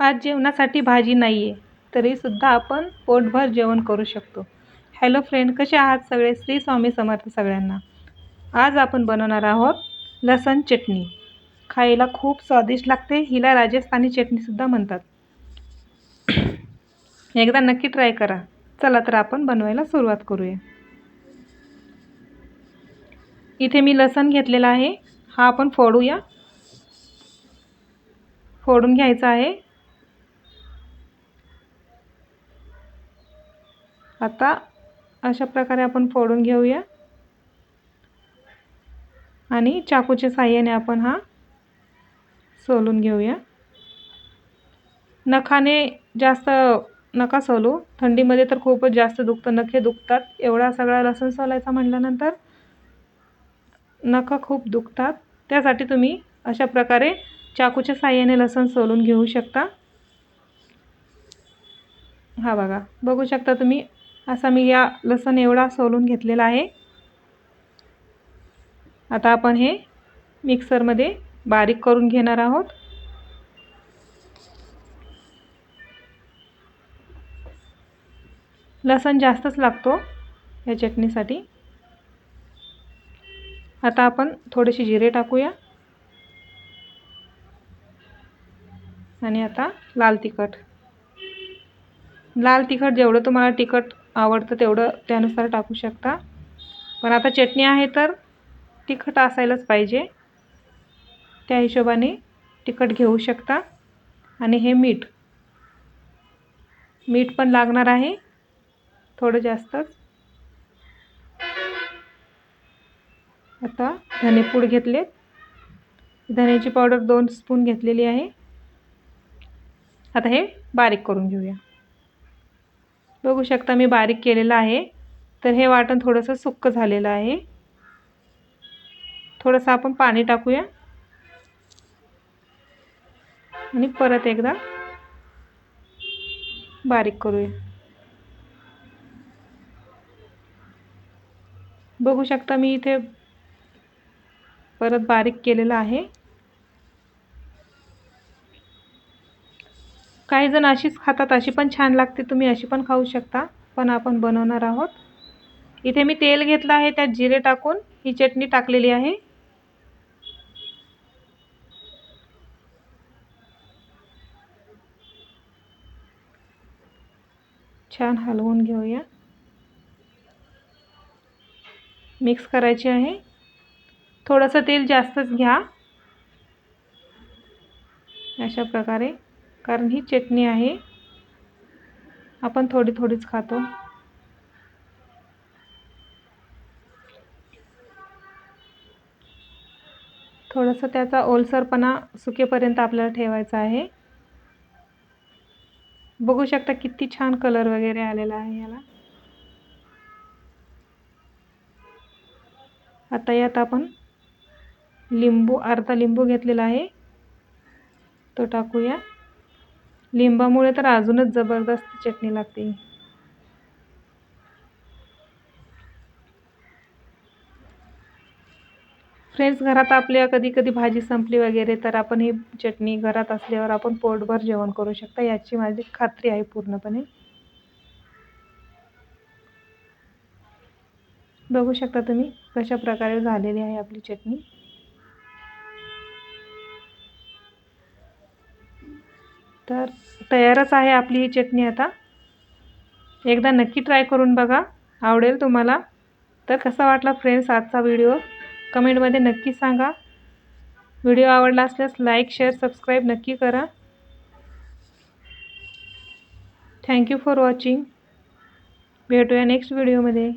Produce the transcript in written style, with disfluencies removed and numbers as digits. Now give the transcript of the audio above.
आज जेवणासाठी भाजी नाही आहे तरीसुद्धा आपण पोटभर जेवण करू शकतो. हॅलो फ्रेंड, कसे आहात सगळे? श्री स्वामी समर्थ सगळ्यांना. आज आपण बनवणार आहोत लसण चटणी. खायला खूप स्वादिष्ट लागते. हिला राजस्थानी चटणीसुद्धा म्हणतात. एकदा नक्की ट्राय करा. चला तर आपण बनवायला सुरुवात करूया. इथे मी लसण घेतलेला आहे. हा आपण फोडूया. फोडून घ्यायचा आहे. आता अशा प्रकारे आपण फोडून घेऊया आणि चाकूच्या साहाय्याने आपण हा सोलून घेऊया. नखाने जास्त नका सोलू. थंडीमध्ये तर खूपच जास्त दुखतं, नखे दुखतात. एवढा सगळा लसूण सोलायचा म्हटल्यानंतर नख खूप दुखतात. त्यासाठी तुम्ही अशा प्रकारे चाकूच्या साहाय्याने लसूण सोलून घेऊ शकता. हा बघा, बघू शकता तुम्ही. असा मी या लसूण एवढा सोलून घेतलेला आहे. आता आपण हे मिक्सरमध्ये बारीक करून घेणार आहोत. लसूण जास्तच लागतो या चटणीसाठी. आता आपण थोडेसे जिरे टाकूया आणि आता लाल तिखट. लाल तिखट जेवढं तुम्हाला तिखट आवडतं तेवढं त्यानुसार टाकू शकता. पण आता चटणी आहे तर तिखट असायलाच पाहिजे, त्या हिशोबाने तिखट घेऊ शकता. आणि हे मीठ पण लागणार आहे, थोडं जास्तच. आता धनेपूड घेतले. धण्याची पावडर 2 स्पून घेतलेली आहे. आता हे बारीक करून घेऊया. बघू शकता मी बारीक केलेलं आहे. तर हे वाटण थोडंसं सुक्क झालेलं आहे. थोडंसं आपण पाणी टाकूया आणि परत एकदा बारीक करूया. बघू शकता मी इथे परत बारीक केलेलं आहे. काही जण अशीच खातात, अशी पण छान लागते. तुम्ही अशी पण खाऊ शकता, पण आपण बनवणार आहोत. इथे मी तेल घेतलं आहे, त्यात जिरे टाकून ही चटणी टाकलेली आहे. छान हलवून घेऊया. मिक्स करायची आहे. थोडंसं तेल जास्तच घ्या अशा प्रकारे, कारण ही चटणी आहे, आपण थोडी थोडीच खातो. थोडंसं त्याचा ओलसरपणा सुकेपर्यंत आपल्याला ठेवायचा आहे. बघू शकता किती छान कलर वगैरे आलेला आहे याला. आता यात आपण अर्धा लिंबू घेतलेला आहे, तो टाकूया. लिंबामुळे तर अजूनच जबरदस्त चटणी लागते. फ्रेंड्स, घरात आपल्या कधी कधी भाजी संपली वगैरे तर आपण ही चटणी घरात असल्यावर आपण पोटभर जेवण करू शकता, याची माझी खात्री आहे पूर्णपणे. बघू शकता तुम्ही कशा प्रकारे झालेली आहे आपली चटणी. तर तयारच आहे आपली ही चटणी. आता एकदा नक्की ट्राय करून बघा, आवडेल तुम्हाला. तर कसा वाटला फ्रेंड्स आजचा व्हिडिओ कमेंटमध्ये नक्की सांगा. व्हिडिओ आवडला असल्यास लाईक, शेअर, सबस्क्राईब नक्की करा. Thank you for watching. भेटूया नेक्स्ट व्हिडिओमध्ये.